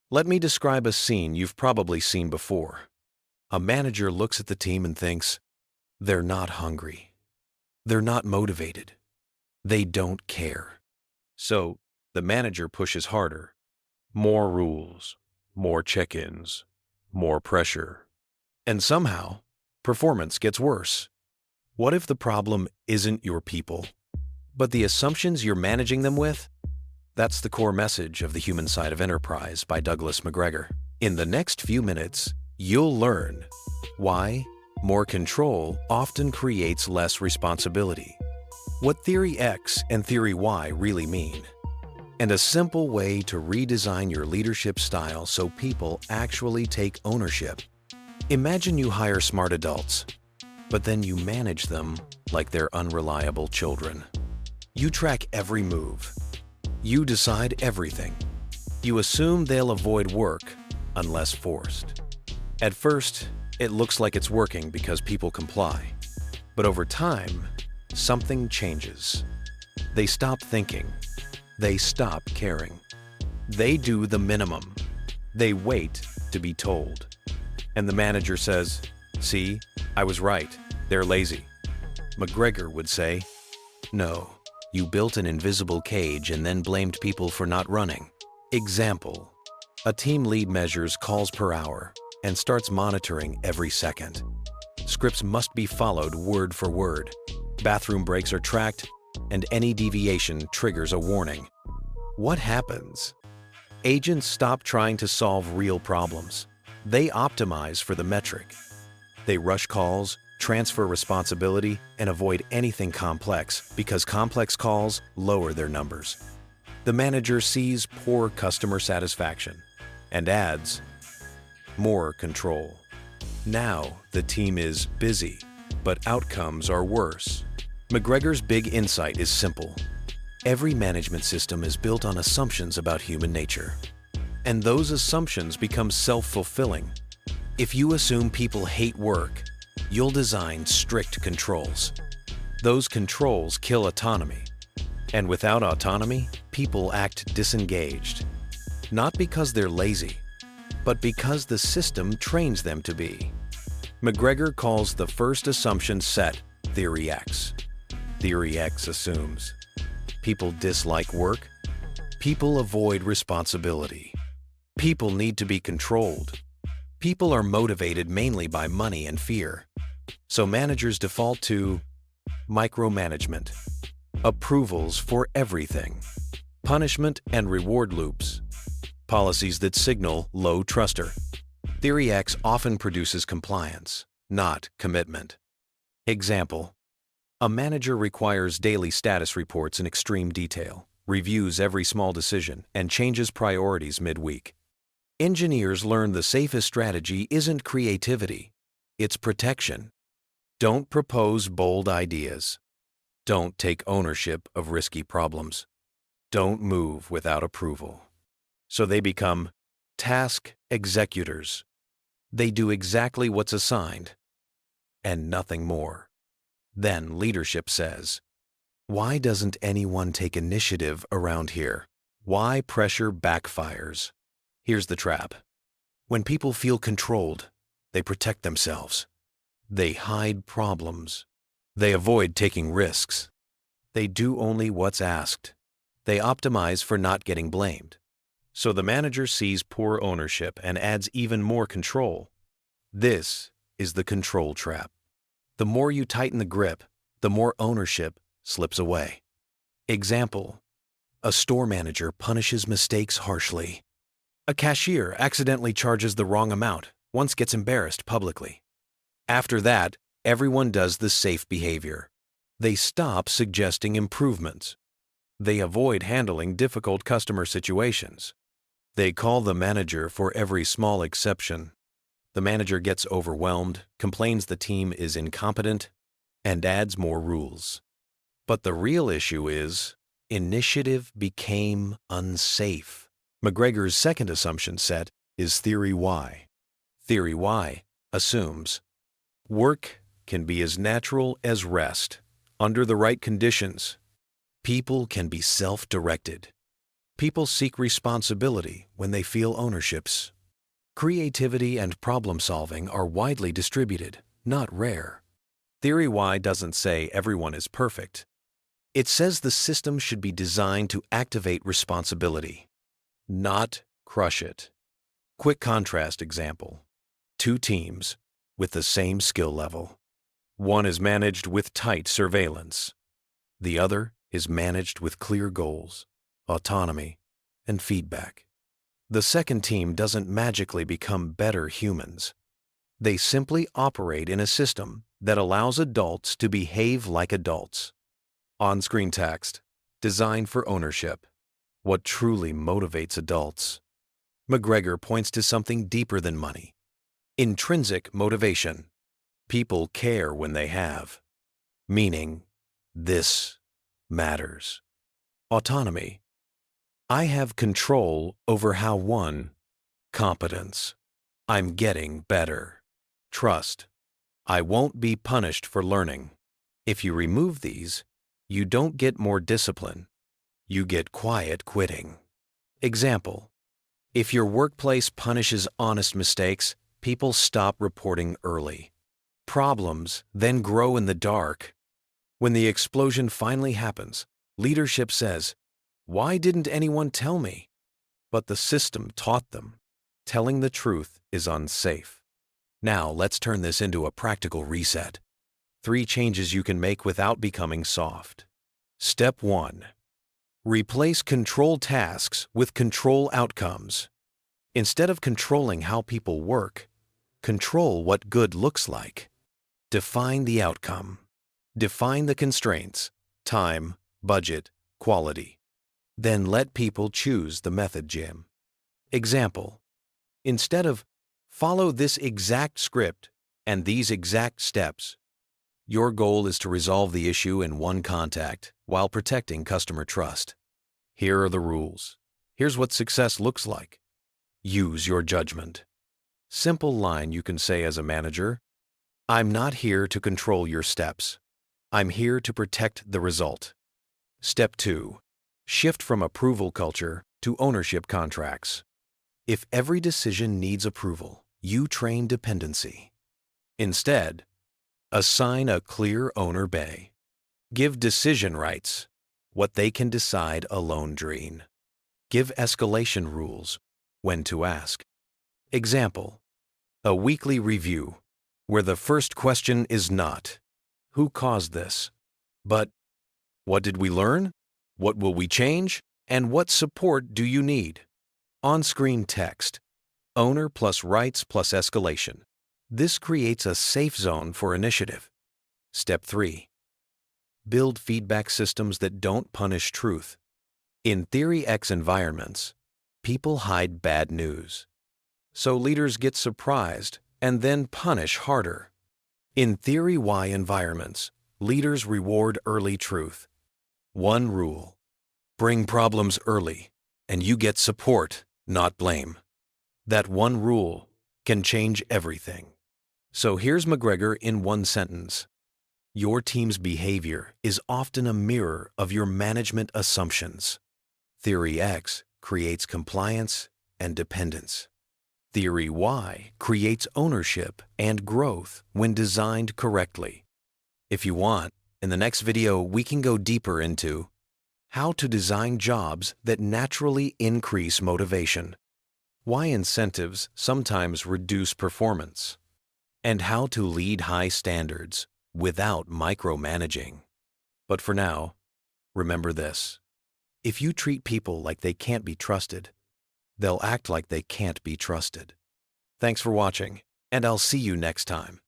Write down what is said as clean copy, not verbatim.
Let me describe a scene you've probably seen before. A manager looks at the team and thinks, they're not hungry. They're not motivated. They don't care. So the manager pushes harder. More rules, more check-ins, more pressure. And somehow, performance gets worse. What if the problem isn't your people, but the assumptions you're managing them with? That's the core message of The Human Side of Enterprise by Douglas McGregor. In the next few minutes, you'll learn why more control often creates less responsibility, what Theory X and Theory Y really mean, and a simple way to redesign your leadership style so people actually take ownership. Imagine you hire smart adults, but then you manage them like they're unreliable children. You track every move. You decide everything. You assume they'll avoid work unless forced. At first, it looks like it's working because people comply. But over time, something changes. They stop thinking. They stop caring. They do the minimum. They wait to be told. And the manager says, "See, I was right. They're lazy." McGregor would say, "No, you built an invisible cage and then blamed people for not running." Example: a team lead measures calls per hour and starts monitoring every second. Scripts must be followed word for word. Bathroom breaks are tracked, and any deviation triggers a warning. What happens? Agents stop trying to solve real problems. They optimize for the metric. They rush calls, transfer responsibility, and avoid anything complex because complex calls lower their numbers. The manager sees poor customer satisfaction and adds more control. Now the team is busy, but outcomes are worse. McGregor's big insight is simple. Every management system is built on assumptions about human nature. And those assumptions become self-fulfilling. If you assume people hate work, you'll design strict controls. Those controls kill autonomy. And without autonomy, people act disengaged. Not because they're lazy, but because the system trains them to be. McGregor calls the first assumption set Theory X. Theory X assumes people dislike work, people avoid responsibility, people need to be controlled, people are motivated mainly by money and fear. So managers default to micromanagement, approvals for everything, punishment and reward loops, policies that signal low truster. Theory X often produces compliance, not commitment. Example: a manager requires daily status reports in extreme detail, reviews every small decision, and changes priorities mid-week. Engineers learn the safest strategy isn't creativity, it's protection. Don't propose bold ideas. Don't take ownership of risky problems. Don't move without approval. So they become task executors. They do exactly what's assigned and nothing more. Then leadership says, "Why doesn't anyone take initiative around here? Why pressure backfires?" Here's the trap. When people feel controlled, they protect themselves. They hide problems. They avoid taking risks. They do only what's asked. They optimize for not getting blamed. So the manager sees poor ownership and adds even more control. This is the control trap. The more you tighten the grip, the more ownership slips away. Example: a store manager punishes mistakes harshly. A cashier accidentally charges the wrong amount, once gets embarrassed publicly. After that, everyone does the safe behavior. They stop suggesting improvements. They avoid handling difficult customer situations. They call the manager for every small exception. The manager gets overwhelmed, complains the team is incompetent, and adds more rules. But the real issue is, initiative became unsafe. McGregor's second assumption set is Theory Y. Theory Y assumes work can be as natural as rest. Under the right conditions, people can be self-directed. People seek responsibility when they feel ownerships. Creativity and problem-solving are widely distributed, not rare. Theory Y doesn't say everyone is perfect. It says the system should be designed to activate responsibility, not crush it. Quick contrast example. Two teams with the same skill level. One is managed with tight surveillance. The other is managed with clear goals, autonomy, and feedback. The second team doesn't magically become better humans. They simply operate in a system that allows adults to behave like adults. On-screen text, designed for ownership. What truly motivates adults? McGregor points to something deeper than money. Intrinsic motivation. People care when they have. Meaning, this matters. Autonomy. I have control over how one. Competence. I'm getting better. Trust. I won't be punished for learning. If you remove these, you don't get more discipline. You get quiet quitting. Example. If your workplace punishes honest mistakes, people stop reporting early. Problems then grow in the dark. When the explosion finally happens, leadership says, "Why didn't anyone tell me?" But the system taught them. Telling the truth is unsafe. Now let's turn this into a practical reset. 3 changes you can make without becoming soft. Step 1. Replace control tasks with control outcomes. Instead of controlling how people work, control what good looks like. Define the outcome. Define the constraints, time, budget, quality. Then let people choose the method, Jim. Example. Instead of follow this exact script and these exact steps, your goal is to resolve the issue in one contact while protecting customer trust. Here are the rules. Here's what success looks like. Use your judgment. Simple line you can say as a manager. I'm not here to control your steps. I'm here to protect the result. Step 2. Shift from approval culture to ownership contracts. If every decision needs approval, you train dependency. Instead, assign a clear owner bay. Give decision rights, what they can decide alone. Dream. Give escalation rules, when to ask. Example. A weekly review, where the first question is not, who caused this? But, what did we learn? What will we change? And what support do you need? On-screen text. Owner plus rights plus escalation. This creates a safe zone for initiative. Step 3. Build feedback systems that don't punish truth. In Theory X environments, people hide bad news. So leaders get surprised and then punish harder. In Theory Y environments, leaders reward early truth. One rule. Bring problems early, and you get support, not blame. That one rule can change everything. So here's McGregor in one sentence. Your team's behavior is often a mirror of your management assumptions. Theory X creates compliance and dependence. Theory Y creates ownership and growth when designed correctly. If you want, in the next video we can go deeper into how to design jobs that naturally increase motivation, why incentives sometimes reduce performance, and how to lead high standards without micromanaging. But for now, remember this. If you treat people like they can't be trusted, they'll act like they can't be trusted. Thanks for watching, and I'll see you next time.